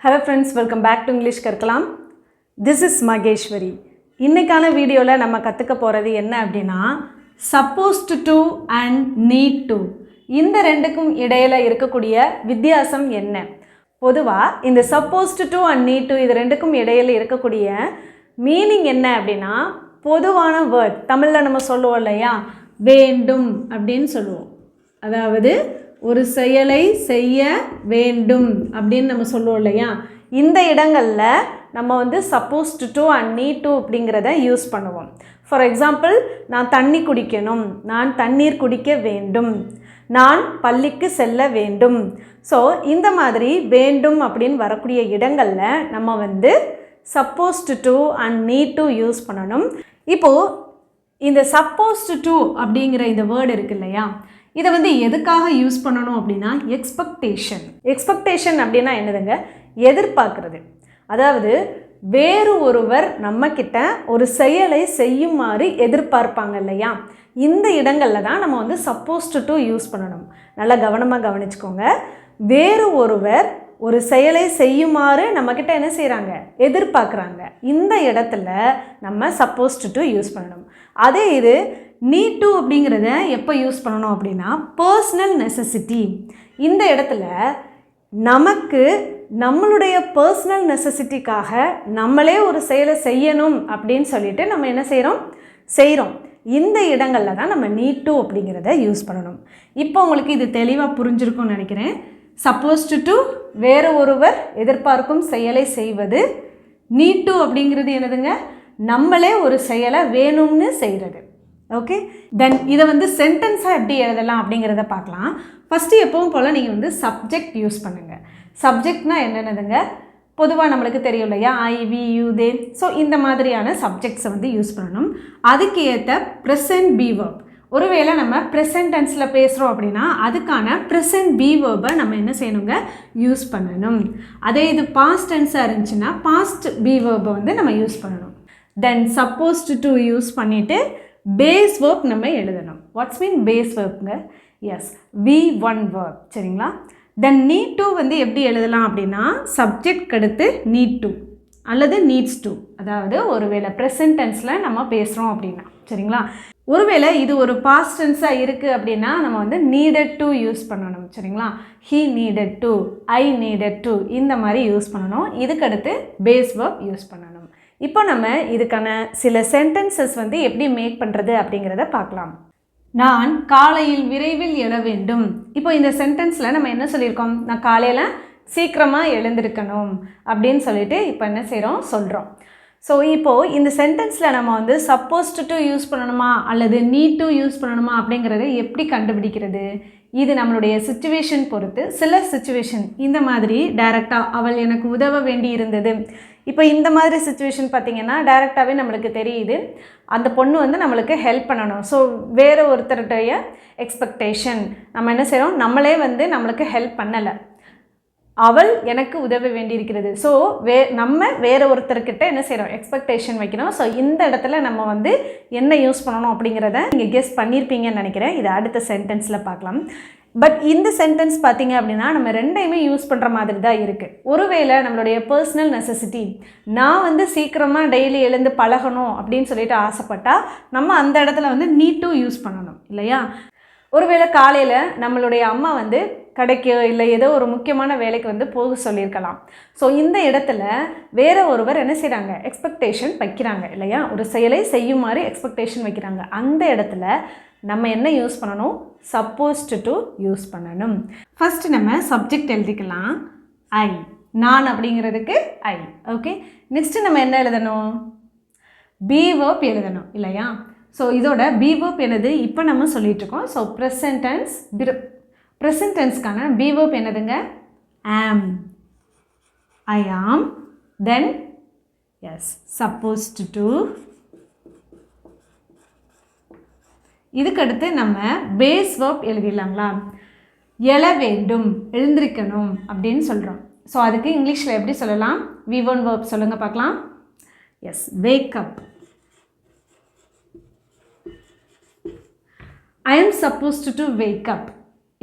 Hello friends, welcome back to English கற்கலாம். This is Mageshwari. இன்னைக்கான வீடியோல நம்ம கத்துக்க போறது என்ன அப்படினா supposed to and need to. இந்த ரெண்டுக்கும் இடையில இருக்கக்கூடிய வித்தியாசம் என்ன? பொதுவா இந்த supposed to and need to இது ரெண்டுக்கும் இடையில இருக்கக்கூடிய மீனிங் என்ன அப்படினா பொதுவான வேர்ட் தமிழ்ல நம்ம சொல்லுவோம் இல்லையா வேண்டும் அப்படினு சொல்லுவோம். அதாவது ஒரு செயலை செய்ய வேண்டும் அப்படின்னு நம்ம சொல்லுவோம் இல்லையா இந்த இடங்கள்ல நம்ம வந்து supposed to and need to அப்படிங்கறத யூஸ் பண்ணுவோம். ஃபார் எக்ஸாம்பிள் நான் தண்ணி குடிக்கணும், நான் தண்ணீர் குடிக்க வேண்டும், நான் பள்ளிக்கு செல்ல வேண்டும். ஸோ இந்த மாதிரி வேண்டும் அப்படின்னு வரக்கூடிய இடங்கள்ல நம்ம வந்து supposed to and need to use பண்ணணும். இப்போ இந்த supposed to அப்படிங்கிற இந்த வேர்ட் இருக்கு இல்லையா இதை வந்து எதுக்காக யூஸ் பண்ணணும் அப்படின்னா எக்ஸ்பெக்டேஷன் அப்படின்னா என்னதுங்க எதிர்பார்க்கிறது. அதாவது வேறு ஒருவர் நம்மக்கிட்ட ஒரு செயலை செய்யுமாறு எதிர்பார்ப்பாங்க இல்லையா இந்த இடங்களில் தான் நம்ம வந்து supposed to யூஸ் பண்ணணும். நல்லா கவனமாக கவனிச்சுக்கோங்க. வேறு ஒருவர் ஒரு செயலை செய்யுமாறு நம்மக்கிட்ட என்ன செய்கிறாங்க எதிர்பார்க்குறாங்க இந்த இடத்துல நம்ம supposed to யூஸ் பண்ணணும். அதே இது need to அப்படிங்கிறத எப்போ யூஸ் பண்ணணும் அப்படின்னா பர்சனல் நெசசிட்டி. இந்த இடத்துல நமக்கு நம்மளுடைய பர்சனல் நெசசிட்டிக்காக நம்மளே ஒரு செயலை செய்யணும் அப்படின்னு சொல்லிட்டு நம்ம என்ன செய்கிறோம் இந்த இடங்களில் தான் நம்ம need to அப்படிங்கிறத யூஸ் பண்ணணும். இப்போ உங்களுக்கு இது தெளிவாக புரிஞ்சிருக்கும்னு நினைக்கிறேன். supposed to வேறு ஒருவர் எதிர்பார்க்கும் செயலை செய்வது, need to அப்படிங்கிறது என்னதுங்க நம்மளே ஒரு செயலை வேணும்னு செய்கிறது. ஓகே, தென் இதை வந்து சென்டென்ஸாக எப்படி எழுதலாம் அப்படிங்கிறத பார்க்கலாம். ஃபஸ்ட்டு எப்பவும் போல் நீங்கள் வந்து சப்ஜெக்ட் யூஸ் பண்ணுங்கள். சப்ஜெக்ட்னா என்னென்னதுங்க பொதுவாக நம்மளுக்கு தெரியும் இல்லையா I V you they. So இந்த மாதிரியான சப்ஜெக்ட்ஸை வந்து யூஸ் பண்ணணும். அதுக்கு ஏற்ற ப்ரெசன்ட் பி வேர்ப். ஒருவேளை நம்ம ப்ரெசன்ட் டென்ஸில் பேசுகிறோம் அப்படின்னா அதுக்கான ப்ரெசன்ட் பி வேர்பை நம்ம என்ன செய்யணுங்க யூஸ் பண்ணணும். அதே இது பாஸ்ட் டென்ஸாக இருந்துச்சுன்னா பாஸ்ட் பி வேர்பை வந்து நம்ம யூஸ் பண்ணணும். தென் supposed to யூஸ் பண்ணிவிட்டு பேஸ் வேர்ப் நம்ம எழுதணும். வாட்ஸ் மீன் பேஸ் வேர்ப்ங்க? As V1 verb. சரிங்களா? தென் need to வந்து எப்படி எழுதலாம் அப்படின்னா சப்ஜெக்ட் அடுத்து need to அல்லது needs to. அதாவது ஒருவேளை ப்ரெசன்ட் டென்ஸில் நம்ம பேசுகிறோம் அப்படின்னா சரிங்களா ஒருவேளை இது ஒரு பாஸ்ட் டென்ஸாக இருக்குது அப்படின்னா நம்ம வந்து needed to யூஸ் பண்ணணும். சரிங்களா he needed to, I needed to இந்த மாதிரி யூஸ் பண்ணணும். இதுக்கடுத்து பேஸ் வேர்ப் யூஸ் பண்ணணும். இப்போ நம்ம இதுக்கான சில சென்டென்சஸ் வந்து எப்படி மேக் பண்ணுறது அப்படிங்கிறத பார்க்கலாம். நான் காலையில் விரைவில் எழ வேண்டும். இப்போ இந்த சென்டென்ஸில் நம்ம என்ன சொல்லியிருக்கோம் நான் காலையில் சீக்கிரமாக எழுந்திருக்கணும் அப்படின்னு சொல்லிட்டு இப்போ என்ன சொல்கிறோம். ஸோ இப்போது இந்த சென்டென்ஸில் நம்ம வந்து supposed to யூஸ் பண்ணணுமா அல்லது need to யூஸ் பண்ணணுமா அப்படிங்கிறத எப்படி கண்டுபிடிக்கிறது? இது நம்மளுடைய சிச்சுவேஷன் பொறுத்து. சில சிச்சுவேஷன் இந்த மாதிரி டைரெக்டாக அவள் எனக்கு உதவ வேண்டி இருந்தது. இப்போ இந்த மாதிரி சிச்சுவேஷன் பார்த்திங்கன்னா டைரெக்டாகவே நம்மளுக்கு தெரியுது அந்த பொண்ணு வந்து நம்மளுக்கு ஹெல்ப் பண்ணணும். ஸோ வேறு ஒருத்தருடைய எக்ஸ்பெக்டேஷன் நம்ம என்ன செய்கிறோம் நம்மளே வந்து நம்மளுக்கு ஹெல்ப் பண்ணலை, அவள் எனக்கு உதவ வேண்டியிருக்கிறது. ஸோ நம்ம வேறு ஒருத்தர்கிட்ட என்ன செய்கிறோம் எக்ஸ்பெக்டேஷன் வைக்கணும். ஸோ இந்த இடத்துல நம்ம வந்து என்ன யூஸ் பண்ணணும் அப்படிங்கிறத நீங்கள் கெஸ் பண்ணியிருப்பீங்கன்னு நினைக்கிறேன். இதை அடுத்த சென்டென்ஸில் பார்க்கலாம். பட் இந்த சென்டென்ஸ் பார்த்திங்க அப்படின்னா நம்ம ரெண்டையுமே யூஸ் பண்ணுற மாதிரி தான் இருக்குது. ஒருவேளை நம்மளுடைய பர்சனல் நெசசிட்டி நான் வந்து சீக்கிரமாக டெய்லி எழுந்து பழகணும் அப்படின்னு சொல்லிட்டு ஆசைப்பட்டால் நம்ம அந்த இடத்துல வந்து need to யூஸ் பண்ணணும் இல்லையா. ஒருவேளை காலையில் நம்மளுடைய அம்மா வந்து கடைக்கு இல்லை ஏதோ ஒரு முக்கியமான வேலைக்கு வந்து போக சொல்லியிருக்கலாம். ஸோ இந்த இடத்துல வேறு ஒருவர் என்ன செய்கிறாங்க எக்ஸ்பெக்டேஷன் வைக்கிறாங்க இல்லையா ஒரு செயலை செய்யுமாறு எக்ஸ்பெக்டேஷன் வைக்கிறாங்க. அந்த இடத்துல நம்ம என்ன யூஸ் பண்ணணும் supposed to யூஸ் பண்ணணும். ஃபஸ்ட்டு நம்ம சப்ஜெக்ட் எழுதிக்கலாம் ஐ, நான் அப்படிங்கிறதுக்கு ஐ. ஓகே, நெக்ஸ்ட்டு நம்ம என்ன எழுதணும் பி வேர்ப் எழுதணும் இல்லையா. ஸோ இதோட பி வேர்ப் என்னது இப்போ நம்ம சொல்லிகிட்ருக்கோம். ஸோ ப்ரெசன்ட் டென்ஸ்க்கான பி வேர்ப் என்னதுங்க ஆம், ஐ ஆம். தென் எஸ் supposed to. இதுக்கடுத்து நம்ம பேஸ் வேர்ப் எழுதிடலாங்களா எழ வேண்டும் எழுந்திருக்கணும் அப்படின்னு சொல்கிறோம். ஸோ அதுக்கு இங்கிலீஷில் எப்படி சொல்லலாம் V1 வேர்ப் சொல்லுங்கள் பார்க்கலாம். Yes wake up. I am supposed to wake up.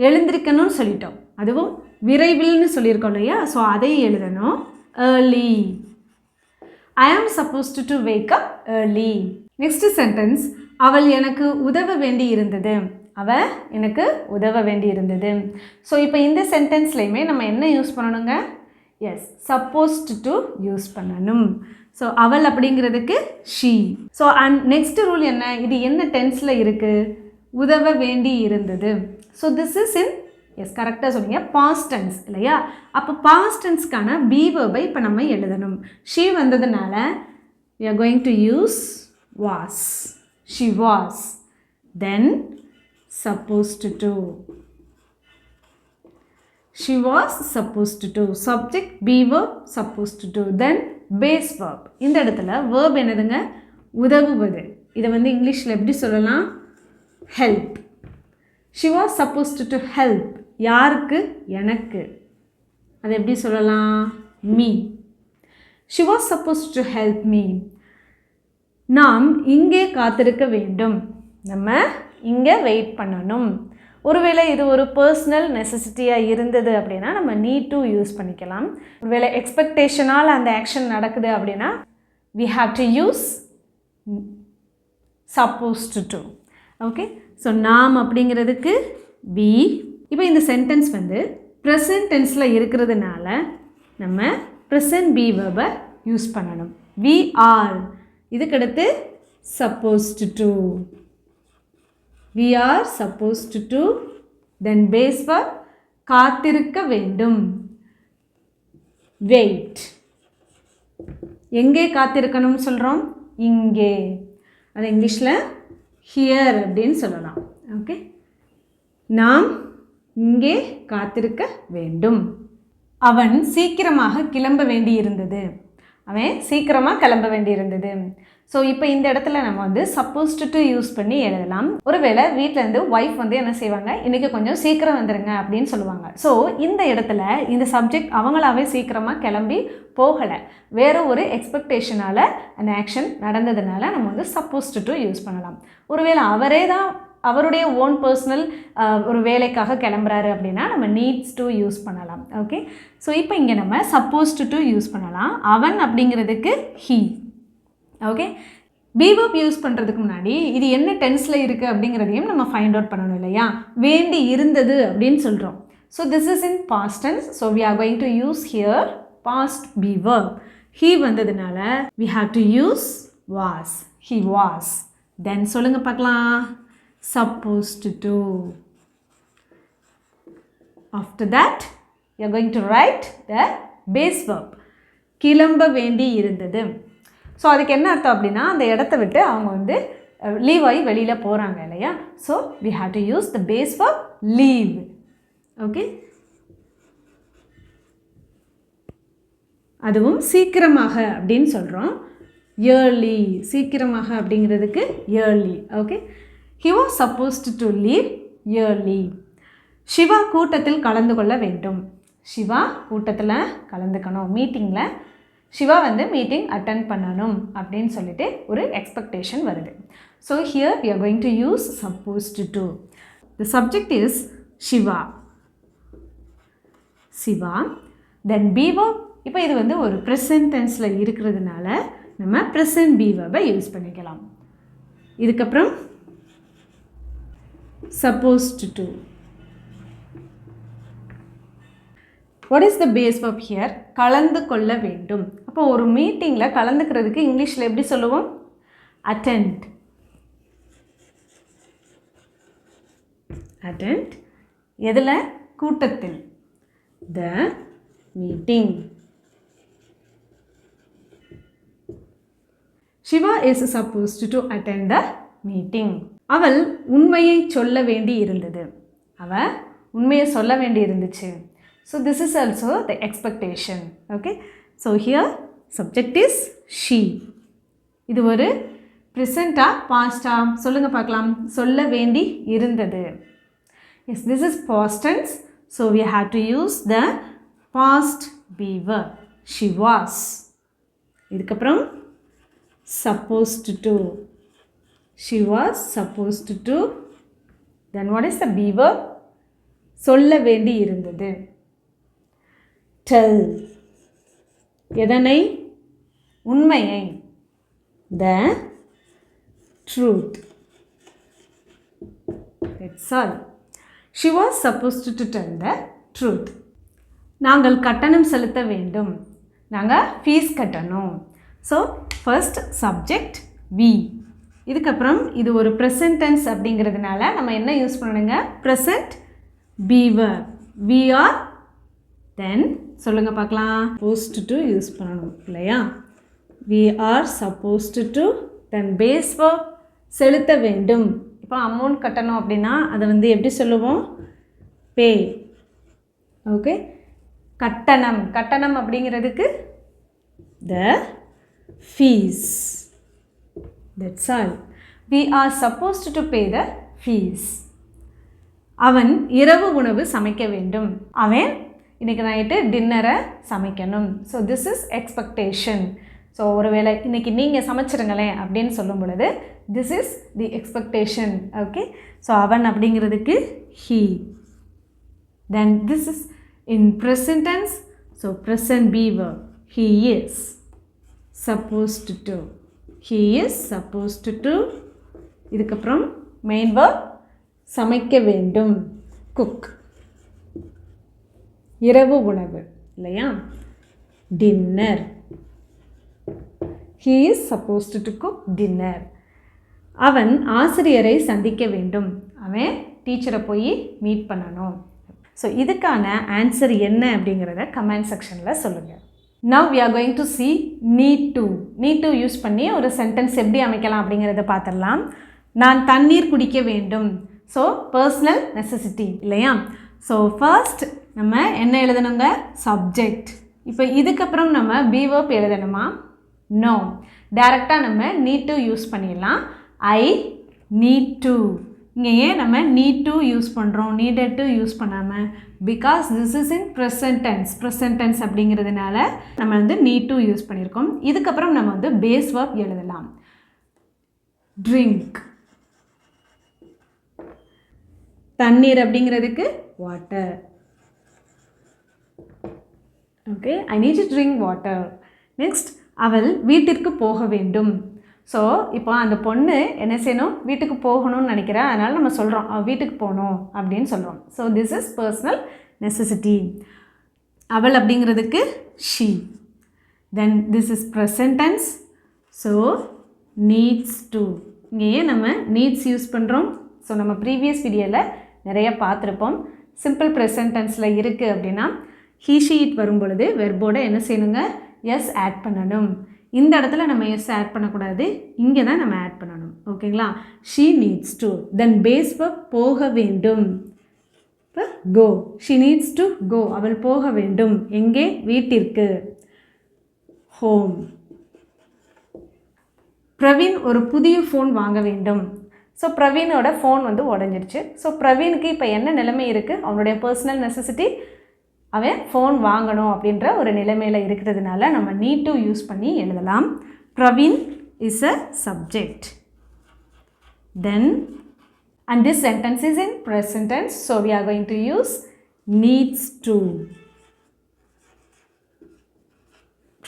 எழுந்திருக்கணும்னு சொல்லிட்டோம். அதுவும் விரைவில்னு சொல்லியிருக்கோம் இல்லையா, ஸோ அதை எழுதணும். early. I am supposed to wake up early. Next sentence, அவள் எனக்கு உதவ வேண்டி இருந்தது. அவள் எனக்கு உதவ வேண்டி இருந்தது. ஸோ இப்போ இந்த சென்டென்ஸ்லையுமே நம்ம என்ன யூஸ் பண்ணணுங்க? எஸ், சப்போஸ்ட் டு யூஸ் பண்ணணும். ஸோ அவள் அப்படிங்கிறதுக்கு she. So and next rule என்ன? இது என்ன டென்ஸில் இருக்குது? உதவ வேண்டி இருந்தது. So this is in, yes கரெக்டாக சொன்னீங்க, பாஸ்ட் டென்ஸ் இல்லையா? அப்போ பாஸ்ட் டென்ஸ்க்கான பி வெர்பை இப்போ நம்ம எழுதணும். ஷீ வந்ததுனால we are going to use was. She was. Then supposed to. She was supposed to. Subject be verb supposed to. Then base verb. இந்த இடத்துல verb என்னதுங்க? உதவுவது. இதை வந்து இங்கிலீஷில் எப்படி சொல்லலாம்? help. She was supposed to help. யாருக்கு? எனக்கு. அது எப்படி சொல்லலாம்? me. She was supposed to help me. நாம் இங்கே காத்திருக்க வேண்டும். நம்ம இங்கே வெயிட் பண்ணணும். ஒருவேளை இது ஒரு பர்சனல் நெசசிட்டியாக இருந்தது அப்படின்னா நம்ம நீட் டு யூஸ் பண்ணிக்கலாம். ஒருவேளை எக்ஸ்பெக்டேஷனால் அந்த ஆக்ஷன் நடக்குது அப்படின்னா we have to use supposed to. Okay, so நாம் அப்படிங்கிறதுக்கு we. இப்போ இந்த சென்டென்ஸ் வந்து ப்ரெசன்ட் டென்ஸில் இருக்கிறதுனால நம்ம ப்ரெசன்ட் பி வெர்பை யூஸ் பண்ணணும். we are. இதுக்கடுத்து supposed to. we are supposed to. then base verb காத்திருக்க வேண்டும். wait. எங்கே காத்திருக்கணும் சொல்கிறோம்? இங்கே. அது இங்கிலீஷில் here அப்படின்னு சொல்லலாம். ஓகே, நாம் இங்கே காத்திருக்க வேண்டும். அவன் சீக்கிரமாக கிளம்ப வேண்டி இருந்தது. அவன் சீக்கிரமாக கிளம்ப வேண்டி இருந்தது. ஸோ இப்போ இந்த இடத்துல நம்ம வந்து சப்போஸ்ட் டு யூஸ் பண்ணி எழுதலாம். ஒருவேளை வீட்டிலேருந்து ஒய்ஃப் வந்து என்ன செய்வாங்க? இன்றைக்கி கொஞ்சம் சீக்கிரம் வந்துடுங்க அப்படின்னு சொல்லுவாங்க. ஸோ இந்த இடத்துல இந்த சப்ஜெக்ட் அவங்களாவே சீக்கிரமாக கிளம்பி போகலை, வேறு ஒரு எக்ஸ்பெக்டேஷனால் அந்த ஆக்ஷன் நடந்ததுனால நம்ம வந்து சப்போஸ்ட் டு யூஸ் பண்ணலாம். ஒருவேளை அவரே தான் அவருடைய ஓன் பர்சனல் ஒரு வேலைக்காக கிளம்புறாரு அப்படின்னா நம்ம நீட்ஸ் டு யூஸ் பண்ணலாம். ஓகே, ஸோ இப்போ இங்கே நம்ம சப்போஸ்ட் டு யூஸ் பண்ணலாம். அவன் அப்படிங்கிறதுக்கு he. Okay, B verb use பண்ணுறதுக்கு முன்னாடி இது என்ன டென்ஸில் இருக்குது அப்படிங்கிறதையும் நம்ம ஃபைண்ட் அவுட் பண்ணணும் இல்லையா? வேண்டி இருந்தது அப்படின்னு சொல்கிறோம். So this is in past tense. So we are going to use here past be verb. he வந்ததுனால we have to use was. he was. then சொல்லுங்க பார்க்கலாம். supposed to. After that you are going to write the base verb. கிளம்ப வேண்டி இருந்தது. So அதுக்கு என்ன அர்த்தம் அப்படின்னா அந்த இடத்த விட்டு அவங்க வந்து லீவ் ஆகி வெளியில் போகிறாங்க இல்லையா? So we have to use the base verb leave. Okay, அதுவும் சீக்கிரமாக அப்படின்னு சொல்கிறோம். early. சீக்கிரமாக அப்படிங்கிறதுக்கு early. Okay, he was supposed to leave early. Siva கூட்டத்தில் கலந்து கொள்ள வேண்டும். சிவா கூட்டத்தில் கலந்துக்கணும், மீட்டிங்கில் சிவா வந்து மீட்டிங் அட்டென்ட் பண்ணணும் அப்படின்னு சொல்லிட்டு ஒரு எக்ஸ்பெக்டேஷன் வருது. So here we are going to use supposed to. the subject is Siva. Siva. then be verb. இப்போ இது வந்து ஒரு ப்ரெசன்ட் டென்ஸில் இருக்கிறதுனால நம்ம ப்ரெசன்ட் பி வெர்பை யூஸ் பண்ணிக்கலாம். இதுக்கப்புறம் supposed to. what is the base verb here? கலந்து கொள்ள வேண்டும். அப்போ ஒரு மீட்டிங்கில் கலந்துக்கிறதுக்கு இங்கிலீஷில் எப்படி சொல்லுவோம்? attend. attend. எதில்? கூட்டத்தில். the meeting. Shiva is supposed to attend the meeting. அவள் உண்மையை சொல்ல வேண்டி இருந்தது. அவள் உண்மையை சொல்ல வேண்டி இருந்துச்சு. So this is also the expectation. Okay, so here subject is she. இது ஒரு present-ஆ past-ஆ சொல்லுங்க பார்க்கலாம். சொல்ல வேண்டி இருந்தது. Yes, this is past tense. So we have to use the past be verb. She was. இதுக்கப்புறம் supposed to. She was supposed to. Then what is the be verb? சொல்ல வேண்டி இருந்தது. tell. எதனை? உண்மையை. The truth. That's all. She was supposed to tell the truth. நாங்கள் கட்டணம் செலுத்த வேண்டும். நாங்கள் ஃபீஸ் கட்டணும். So first subject we. இதுக்கப்புறம் இது ஒரு ப்ரெசன்ட் டென்ஸ் அப்படிங்கிறதுனால நம்ம என்ன யூஸ் பண்ணணுங்க? Present be verb. we are, then சொல்லுங்கள் பார்க்கலாம். supposed to யூஸ் பண்ணணும் இல்லையா? we are supposed to, then base verb செலுத்த வேண்டும். இப்போ அமௌண்ட் கட்டணும் அப்படின்னா அதை வந்து எப்படி சொல்லுவோம்? பே. ஓகே, கட்டணம். கட்டணம் அப்படிங்கிறதுக்கு the fees. That's all. We are supposed to pay the fees. அவன் இரவு உணவு சமைக்க வேண்டும். அவன் இன்றைக்கி நைட்டு டின்னரை சமைக்கணும். So this is expectation. So ஒருவேளை இன்றைக்கி நீங்கள் சமைச்சிருங்களேன் அப்படின்னு சொல்லும் பொழுது this is the expectation. Okay, so அவன் அப்படிங்கிறதுக்கு he. Then this is in present tense. So present be verb. He is supposed to. He is supposed to. இதுக்கப்புறம் மெயின் verb சமைக்க வேண்டும். cook. இரவு உணவு இல்லையா? dinner. He is supposed to cook dinner. அவன் ஆசிரியரை சந்திக்க வேண்டும். அவன் டீச்சரை போய் மீட் பண்ணணும். ஸோ இதுக்கான ஆன்சர் என்ன அப்படிங்கிறத கமெண்ட் செக்ஷனில் சொல்லுங்கள். Now we are going to see need to. need to use பண்ணி ஒரு சென்டென்ஸ் எப்படி அமைக்கலாம் அப்படிங்கிறத பார்த்துடலாம். நான் தண்ணீர் குடிக்க வேண்டும். ஸோ பர்சனல் நெசசிட்டி இல்லையா? ஸோ ஃபர்ஸ்ட் நம்ம என்ன எழுதணுங்க? சப்ஜெக்ட். இப்போ இதுக்கப்புறம் நம்ம be verb எழுதணுமா? நோ, டைரெக்டாக நம்ம need to யூஸ் பண்ணிடலாம். I need to. இங்கே ஏன் நம்ம need to யூஸ் பண்ணுறோம், needed to யூஸ் பண்ணாமல்? Because this is in present tense. Present tense அப்படிங்கிறதுனால நம்ம வந்து need to யூஸ் பண்ணியிருக்கோம். இதுக்கப்புறம் நம்ம வந்து பேஸ் verb எழுதலாம். ட்ரிங்க். தண்ணீர் அப்படிங்கிறதுக்கு water. Okay, I need to drink water. Next, அவள் வீட்டிற்கு போக வேண்டும். ஸோ இப்போ அந்த பொண்ணு என்ன செய்யணும்? வீட்டுக்கு போகணும்னு நினைக்கிறேன். அதனால் நம்ம சொல்கிறோம் அவள் வீட்டுக்கு போகணும் அப்படின்னு சொல்கிறோம். So this is personal necessity. அவள் அப்படிங்கிறதுக்கு she. Then this is present tense. So needs to. இங்கேயே நம்ம நீட்ஸ் யூஸ் பண்ணுறோம். ஸோ நம்ம ப்ரீவியஸ் வீடியோவில் நிறைய பார்த்துருப்போம். சிம்பிள் ப்ரெசன்ட் டென்ஸில் இருக்குது அப்படின்னா he she it வரும் பொழுது வெர்போட என்ன செய்யணுங்க? எஸ் ஆட் பண்ணணும். இந்த இடத்துல நம்ம எஸ் ஆட் பண்ணக்கூடாது, இங்கே தான் நம்ம ஆட் பண்ணணும். ஓகேங்களா? she needs to. Then base verb போக வேண்டும். இப்போ go. she needs to go. அவள் போக வேண்டும். எங்கே? வீட்டிற்கு. home. பிரவீன் ஒரு புதிய ஃபோன் வாங்க வேண்டும். ஸோ பிரவீனோட ஃபோன் வந்து உடஞ்சிருச்சு. ஸோ பிரவீனுக்கு இப்போ என்ன நிலைமை இருக்குது? அவனுடைய பர்சனல் நெசசிட்டி அவன் ஃபோன் வாங்கணும் அப்படின்ற ஒரு நிலைமையில் இருக்கிறதுனால நம்ம நீட் டு யூஸ் பண்ணி எழுதலாம். Praveen is a subject. Then and this sentence is in present tense. So we are going to use needs to.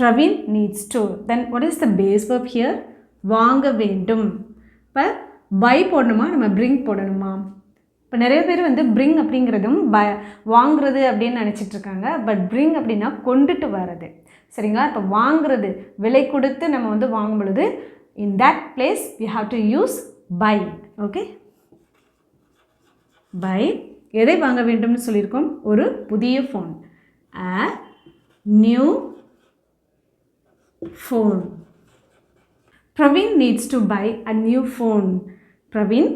Praveen needs to. Then what is the base verb here? வாங்க வேண்டும். இப்போ by போடணுமா, நம்ம bring போடணுமா? இப்போ நிறைய பேர் வந்து பிரிங் அப்படிங்கிறதும் வாங்குறது அப்படின்னு நினச்சிட்ருக்காங்க. பட் பிரிங் அப்படின்னா கொண்டுட்டு வர்றது. சரிங்களா? இப்போ வாங்குறது, விலை கொடுத்து நம்ம வந்து வாங்கும் பொழுது in that place we have to use buy. Okay, buy. எதை வாங்க வேண்டும்னு சொல்லியிருக்கோம்? ஒரு புதிய phone. a new phone. Praveen needs to buy a new phone. Praveen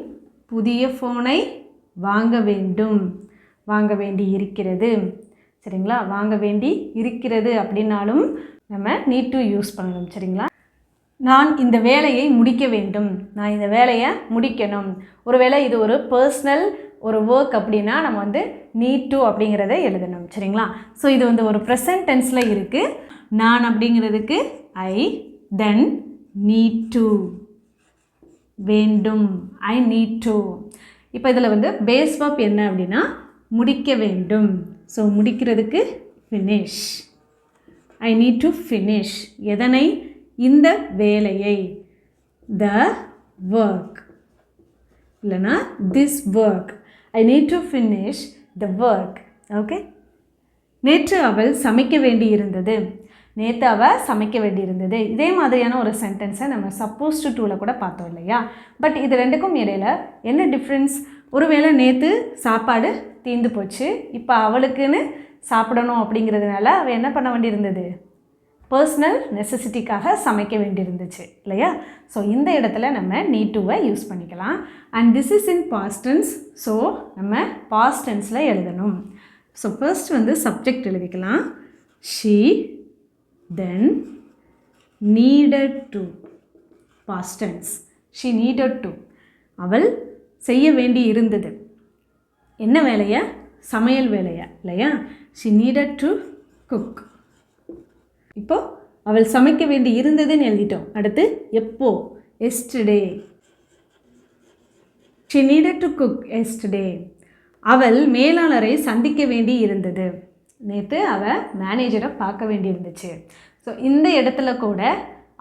புதிய ஃபோனை வாங்க வேண்டும். வாங்க வேண்டி இருக்கிறது. சரிங்களா? வாங்க வேண்டி இருக்கிறது அப்படின்னாலும் நம்ம நீட் டு யூஸ் பண்ணணும். சரிங்களா? நான் இந்த வேலையை முடிக்க வேண்டும். நான் இந்த வேலையை முடிக்கணும். ஒருவேளை இது ஒரு பர்சனல் ஒரு ஒர்க் அப்படின்னா நம்ம வந்து நீட் டு அப்படிங்கிறத எழுதணும். சரிங்களா? ஸோ இது வந்து ஒரு ப்ரெசன்ட் டென்ஸில் இருக்குது. நான் அப்படிங்கிறதுக்கு ஐ, தென் நீட் டு. வேண்டும். I need to. இப்போ இதில் வந்து பேஸ் verb என்ன அப்படின்னா முடிக்க வேண்டும். ஸோ முடிக்கிறதுக்கு finish. I need to finish. எதனை? இந்த வேலையை. The work. இல்லைனா this work. I need to finish the work. Okay? நேற்று அவள் சமைக்க வேண்டி இருந்தது. நேற்று அவள் சமைக்க வேண்டி இருந்தது. இதே மாதிரியான ஒரு சென்டென்ஸை நம்ம சப்போஸ் டு டூவில் கூட பார்த்தோம் இல்லையா? பட் இது ரெண்டுக்கும் இடையில் என்ன டிஃப்ரென்ஸ்? ஒருவேளை நேற்று சாப்பாடு தீர்ந்து போச்சு, இப்போ அவளுக்குன்னு சாப்பிடணும் அப்படிங்கிறதுனால அவள் என்ன பண்ண வேண்டியிருந்தது? பர்சனல் நெசசிட்டிக்காக சமைக்க வேண்டியிருந்துச்சு இல்லையா? ஸோ இந்த இடத்துல நம்ம நீட் டுவை யூஸ் பண்ணிக்கலாம். And this is in past tense. So நம்ம பாஸ்ட் டென்ஸில் எழுதணும். ஸோ ஃபர்ஸ்ட் வந்து சப்ஜெக்ட் எழுதிக்கலாம். She then needed to. Past tense. She needed to. அவள் செய்ய வேண்டி இருந்தது. என்ன வேலையை? சமையல் வேலையா இல்லையா? She needed to cook. இப்போது அவள் சமைக்க வேண்டி இருந்ததுன்னு எழுதிட்டோம். அடுத்து எப்போ? Yesterday. She needed to cook yesterday. அவள் மேலாளரை சந்திக்க வேண்டி இருந்தது. நேற்று அவள் மேனேஜரை பார்க்க வேண்டி இருந்துச்சு. ஸோ இந்த இடத்துல கூட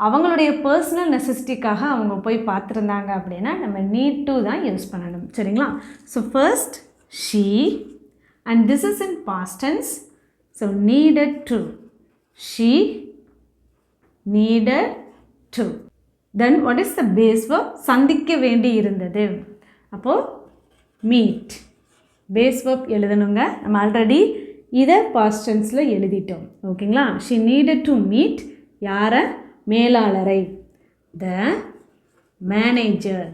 அவங்களுடைய பர்சனல் நெசசிட்டிக்காக அவங்க போய் பார்த்துருந்தாங்க அப்படின்னா நம்ம நீட் டு தான் யூஸ் பண்ணணும். சரிங்களா? So first she and this is in past tense. So needed to. She needed to. Then what is the base verb? சந்திக்க வேண்டி இருந்தது. அப்போது meet. Base verb எழுதணுங்க. நம்ம ஆல்ரெடி இதை past tenseல எழுதிட்டோம். ஓகேங்களா? She needed to meet யாரை? மேலாளரை. The manager.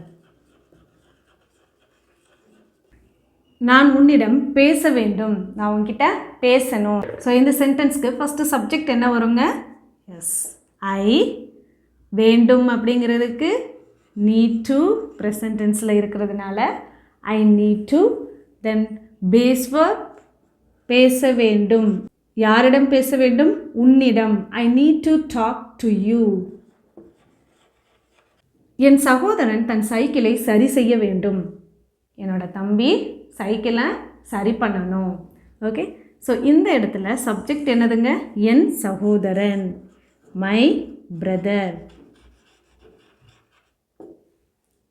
நான் உன்னிடம் பேச வேண்டும். நான் உன்கிட்ட பேசணும். ஸோ இந்த சென்டென்ஸ்க்கு ஃபஸ்ட்டு சப்ஜெக்ட் என்ன வருங்க? Yes, I. வேண்டும் அப்படிங்கிறதுக்கு நீட் டு ப்ரெசன்ட் டென்ஸில் இருக்கிறதுனால I need to. Then base verb பேச வேண்டும். யாரிடம் பேச வேண்டும்? உன்னிடம். I need to talk to you. என் சகோதரன் தன் சைக்கிளை சரி செய்ய வேண்டும். என்னோட தம்பி சைக்கிளை சரி பண்ணணும். ஓகே? ஸோ இந்த இடத்துல சப்ஜெக்ட் என்னதுங்க? என் சகோதரன். My brother.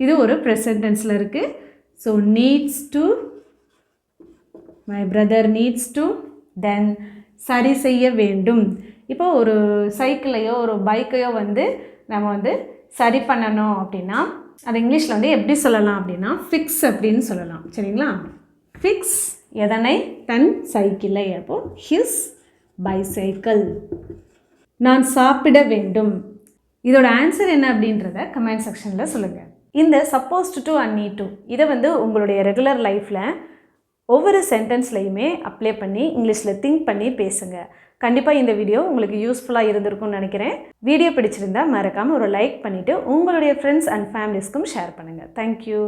இது ஒரு ப்ரெசன்ட் டென்ஸில் இருக்குது. So needs to. My brother needs to. Then சரி செய்ய வேண்டும். இப்போ ஒரு சைக்கிளையோ ஒரு பைக்கையோ வந்து நம்ம வந்து சரி பண்ணணும் அப்படின்னா அது இங்கிலீஷில் வந்து எப்படி சொல்லலாம் அப்படின்னா ஃபிக்ஸ் அப்படின்னு சொல்லலாம். சரிங்களா? ஃபிக்ஸ் எதனை? தன் சைக்கிளை. அப்போது ஹிஸ் பைசைக்கிள். நான் சாப்பிட வேண்டும். இதோட ஆன்சர் என்ன அப்படின்றத கமெண்ட் செக்ஷனில் சொல்லுங்கள். இந்த suppose to and need to இதை வந்து உங்களுடைய ரெகுலர் லைஃப்பில் ஒவ்வொரு சென்டென்ஸ்லையுமே அப்ளை பண்ணி இங்கிலீஷில் திங்க் பண்ணி பேசுங்க. கண்டிப்பாக இந்த வீடியோ உங்களுக்கு யூஸ்ஃபுல்லாக இருந்திருக்கும்னு நினைக்கிறேன். வீடியோ பிடிச்சிருந்தால் மறக்காமல் ஒரு லைக் பண்ணிவிட்டு உங்களுடைய ஃப்ரெண்ட்ஸ் அண்ட் ஃபேமிலிஸ்க்கும் ஷேர் பண்ணுங்கள். தேங்க்யூ.